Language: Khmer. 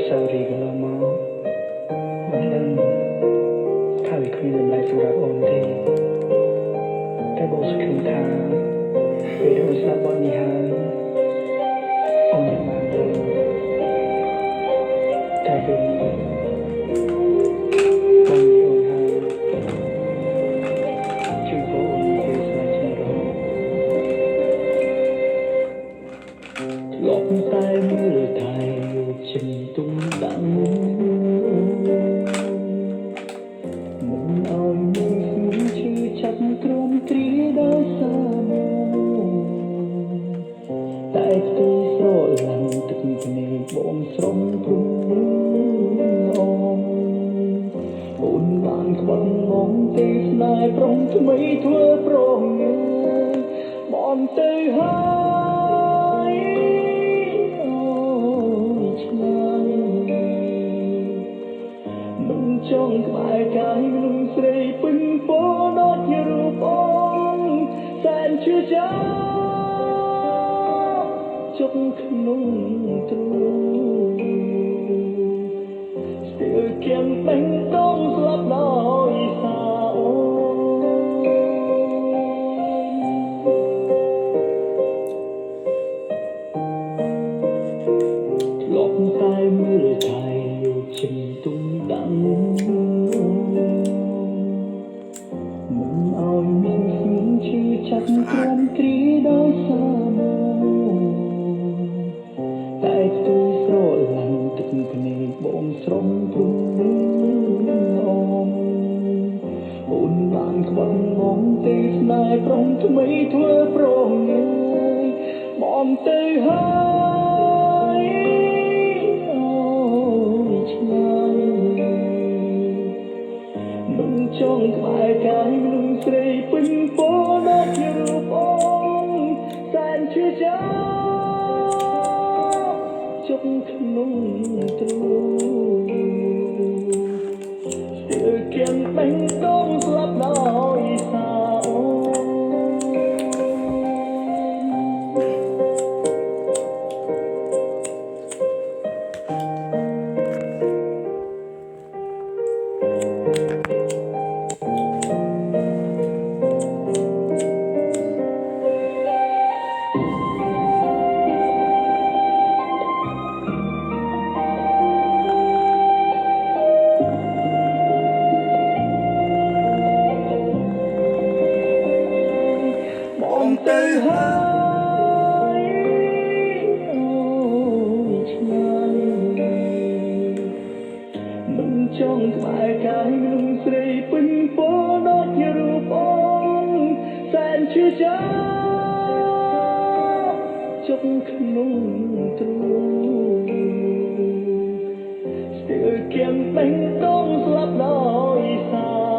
សាវរីយ៍កន្លងមកមិនដឹងថាវាគ្មានតម្លៃសម្រាប់អូនទេតែបងសង្ឃឹមថាពេលដែលស្ដាប់បទនេះហើយអូននឹងបានយល់តែពេលនេះបងនិយាយអូនហើយជួយបងអូនពេលស្លាញ់ខ្ញុំរហូតធ្លាប់តែមើលថែយកចិនទុំដាំទ្រាំទ្រាដោយសារតែផ្ទុយស្រឡាញ់ទឹកភ្នែកបងស្រំព្រំអូនបានក្បត់មកទេស្នេហ៍ប្រុងថ្មីធ្វើប្រងបងទៅហើយអូនឆ្ងាយមិនចង់ក្បែរកាយនឹងស្រីពេញពោដូចជារូបអូនសែនឈឺចាប់ជុកក្នុងទ្រូងស្ទើរគៀមពេញដងស្លាប់ដោយសារអូនធ្លាប់តែមើលថែយកចិនទុំដាំចាប់ទ្រាំទ្រាដោយសារតែផ្ទុយស្រឡាញ់ទឹកភ្នែកបងស្រំព្រំអូនបានក្បត់មកទេស្នេហ៍ប្រុងថ្មីធ្វើប្រងបងទៅហើយអូនឆ្ងាយមិនចង់ក្បែរកាយនឹងស្រីពេញពោដូចជារូបអូនសែនឈឺចាប់ជុកក្នុងទ្រូងស្ទើរគៀមពេញដងស្លាប់ដោយសារអូនទៅហើយអូនឆ្ងាយមិនចង់ក្បែរកាយនឹងស្រីពេញពោដូចជារូបអូនសែនឈឺចាប់ជុកក្នុងទ្រូងស្ទើរគៀមពេញដងស្លាប់ដោយសារ